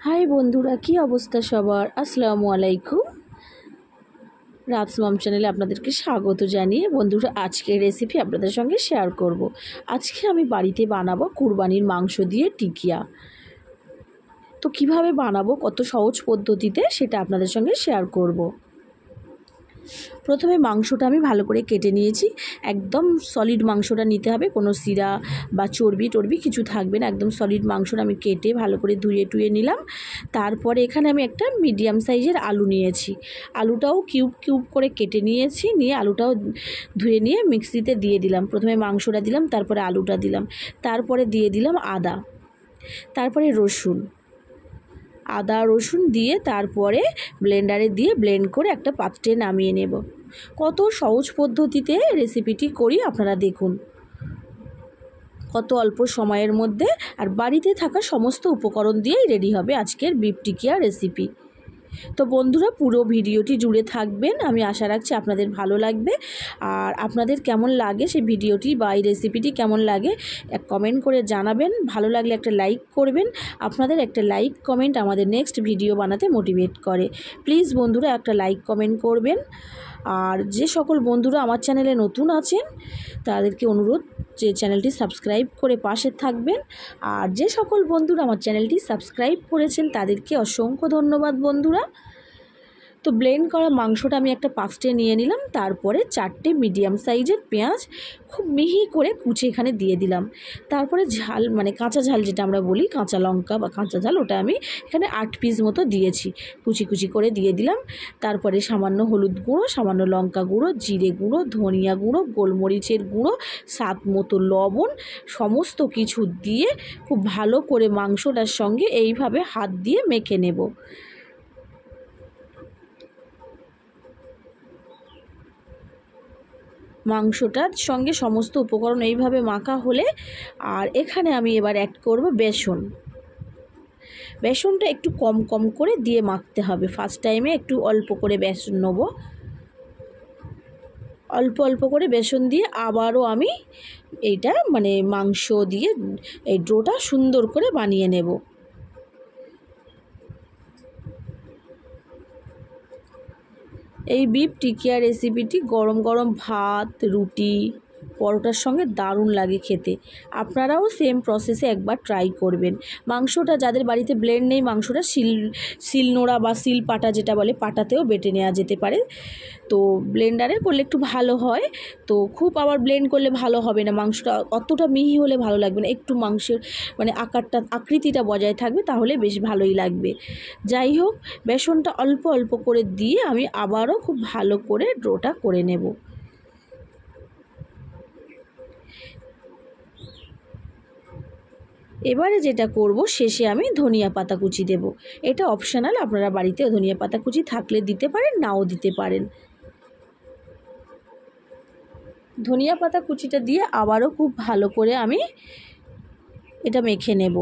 High বন্ধুরা, কি অবস্থা সবার? আসসালামু আলাইকুম। রাতস মম চ্যানেলে আপনাদেরকে স্বাগত জানিয়ে বন্ধুরা আজকের রেসিপি আপনাদের সঙ্গে শেয়ার করব। আজকে আমি বাড়িতে বানাবো কুরবানির মাংস দিয়ে টিকিয়া। তো কিভাবে বানাবো, কত সহজ পদ্ধতিতে, সেটা আপনাদের সঙ্গে শেয়ার করব। প্রথমে মাংসটা আমি ভালো করে কেটে নিয়েছি। একদম সলিড মাংসটা নিতে হবে, কোনো শিরা বা চর্বি কিছু থাকবে না। একদম সলিড মাংসটা আমি কেটে ভালো করে ধুয়ে নিলাম। তারপরে এখানে আমি একটা মিডিয়াম সাইজের আলু নিয়েছি। আলুটাও কিউব করে কেটে নিয়েছি, নিয়ে আলুটাও ধুয়ে নিয়ে মিক্সিতে দিয়ে দিলাম। প্রথমে মাংসটা দিলাম, তারপরে আলুটা দিলাম, তারপরে দিয়ে দিলাম আদা, তারপরে রসুন, আদা রসুন দিয়ে তারপরে ব্লেন্ডারে দিয়ে ব্লেন্ড করে একটা পাত্রে নামিয়ে নেব। কত সহজ পদ্ধতিতে রেসিপিটি করি, আপনারা দেখুন। কত অল্প সময়ের মধ্যে আর বাড়িতে থাকা সমস্ত উপকরণ দিয়েই রেডি হবে আজকের বিফ টিকিয়া রেসিপি। তো বন্ধুরা পুরো ভিডিওটি জুড়ে থাকবেন, আমি আশা রাখছি আপনাদের ভালো লাগবে। আর আপনাদের কেমন লাগে সেই ভিডিওটি বা এই রেসিপিটি কেমন লাগে এক কমেন্ট করে জানাবেন। ভালো লাগলে একটা লাইক করবেন। আপনাদের একটা লাইক কমেন্ট আমাদের নেক্সট ভিডিও বানাতে মোটিভেট করে। প্লিজ বন্ধুরা একটা লাইক কমেন্ট করবেন। আর যে সকল বন্ধুরা আমার চ্যানেলে নতুন আছেন তাদেরকে অনুরোধ যে চ্যানেলটি সাবস্ক্রাইব করে পাশে থাকবেন। আর যে সকল বন্ধুরা আমার চ্যানেলটি সাবস্ক্রাইব করেছেন তাদেরকে অসংখ্য ধন্যবাদ বন্ধুরা। তো ব্লেন্ড করা মাংসটা আমি একটা পাত্রে নিয়ে নিলাম। তারপরে 4টে মিডিয়াম সাইজের পেঁয়াজ খুব মিহি করে কুচে এখানে দিয়ে দিলাম। তারপরে ঝাল, মানে কাঁচা ঝাল যেটা আমরা বলি, কাঁচা লঙ্কা বা কাঁচা ঝাল, ওটা আমি এখানে 8 পিস মতো দিয়েছি, কুচি করে দিয়ে দিলাম। তারপরে সামান্য হলুদ গুঁড়ো, সামান্য লঙ্কা গুঁড়ো, জিরে গুঁড়ো, ধনিয়া গুঁড়ো, গোলমরিচের গুঁড়ো, স্বাদ মতো লবণ, সমস্ত কিছু দিয়ে খুব ভালো করে মাংসটার সঙ্গে এইভাবে হাত দিয়ে মেখে নেব। মাংসটার সঙ্গে সমস্ত উপকরণ এইভাবে মাখা হলে, আর এখানে আমি এবার অ্যাড করব বেসন। বেসনটা একটু কম করে দিয়ে মাখতে হবে। ফার্স্ট টাইমে একটু অল্প করে বেসন নেব, অল্প করে বেসন দিয়ে আবারও আমি এইটা মানে মাংস দিয়ে এই ডোটা সুন্দর করে বানিয়ে নেব। এই বিফ টিকিয়া রেসিপিটি গরম গরম ভাত, রুটি, পরোটার সঙ্গে দারুণ লাগে খেতে। আপনারাও সেম প্রসেসে একবার ট্রাই করবেন। মাংসটা যাদের বাড়িতে ব্লেন্ড নেই, মাংসটা শিলনোড়া বা শিল পাটা যেটা বলে, পাটাতেও বেটে নেওয়া যেতে পারে। তো ব্লেন্ডারে করলে একটু ভালো হয়। তো খুব আবার ব্লেন্ড করলে ভালো হবে না, মাংসটা অতটা মিহি হলে ভালো লাগবে না। একটু মাংসের মানে আকৃতিটা বজায় থাকবে, তাহলে বেশ ভালোই লাগবে। যাই হোক, বেসনটা অল্প করে দিয়ে আমি আবারও খুব ভালো করে ডোটা করে নেব। এবারে যেটা করব, শেষে আমি ধনিয়া পাতা কুচি দেব। এটা অপশনাল, আপনারা বাড়িতে ধনিয়া পাতা কুচি থাকলে দিতে পারেন, নাও দিতে পারেন। ধনিয়া পাতা কুচিটা দিয়ে আবারও খুব ভালো করে আমি এটা মেখে নেব।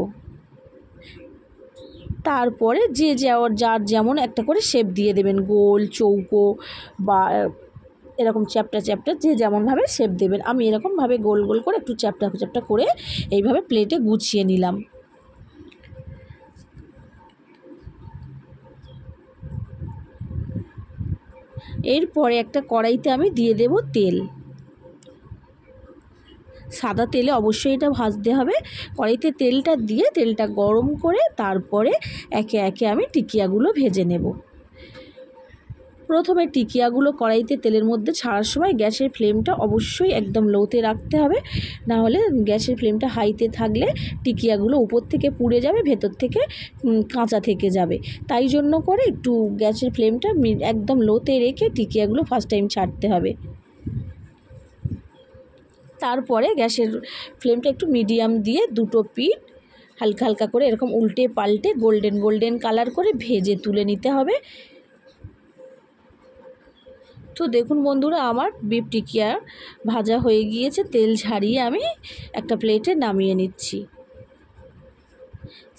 তারপরে যার যেমন একটা করে শেপ দিয়ে দেবেন, গোল, চৌকো বা এরকম চ্যাপ্টা যে যেমনভাবে শেপ দেবেন। আমি এরকমভাবে গোল করে একটু চ্যাপ্টা করে এইভাবে প্লেটে গুছিয়ে নিলাম। এরপরে একটা কড়াইতে আমি দিয়ে দেব তেল। সাদা তেলে অবশ্যই এটা ভাজতে হবে। কড়াইতে তেলটা দিয়ে তেলটা গরম করে তারপরে একে একে আমি টিকিয়াগুলো ভেজে নেব। প্রথমে টিকিয়াগুলো কড়াইতে তেলের মধ্যে ছাড়ার সময় গ্যাসের ফ্লেমটা অবশ্যই একদম লোতে রাখতে হবে, না হলে গ্যাসের ফ্লেমটা হাইতে থাকলে টিকিয়াগুলো উপর থেকে পুড়ে যাবে, ভেতর থেকে কাঁচা থেকে যাবে। তাই জন্য করে একটু গ্যাসের ফ্লেমটা একদম লোতে রেখে টিকিয়াগুলো ফার্স্ট টাইম ছাড়তে হবে। তারপরে গ্যাসের ফ্লেমটা একটু মিডিয়াম দিয়ে দুটো পিঠ হালকা করে এরকম উল্টে পাল্টে গোল্ডেন কালার করে ভেজে তুলে নিতে হবে। তো দেখুন বন্ধুরা, আমার বিফ টিকিয়া ভাজা হয়ে গিয়েছে। তেল ঝারিয়ে আমি একটা প্লেটে নামিয়ে নিচ্ছি।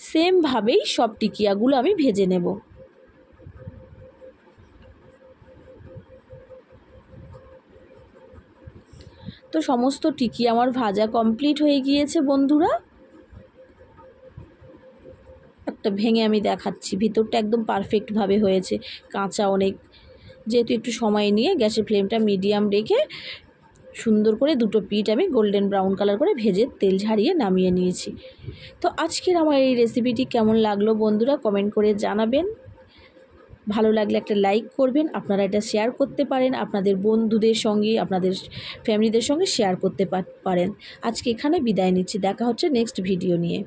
সেমভাবেই সব টিকিয়াগুলো আমি ভেজে নেব। তো সমস্ত টিকিয়া আমার ভাজা কমপ্লিট হয়ে গিয়েছে বন্ধুরা। একটা ভেঙে আমি দেখাচ্ছি, ভিতরটা একদম পারফেক্টভাবে হয়েছে, কাঁচা অনেক। যেহেতু একটু সময় নিয়ে গ্যাসের ফ্লেমটা মিডিয়াম রেখে সুন্দর করে দুটো পিঠ আমি গোল্ডেন ব্রাউন কালার করে ভেজে তেল ঝারিয়ে নামিয়ে নিয়েছি। তো আজকের আমার এই রেসিপিটি কেমন লাগলো বন্ধুরা কমেন্ট করে জানাবেন। ভালো লাগলে একটা লাইক করবেন। আপনারা এটা শেয়ার করতে পারেন আপনাদের বন্ধুদের সঙ্গে, আপনাদের ফ্যামিলিদের সঙ্গে শেয়ার করতে পারেন। আজকে এখানে বিদায় নিচ্ছি, দেখা হচ্ছে নেক্সট ভিডিও নিয়ে।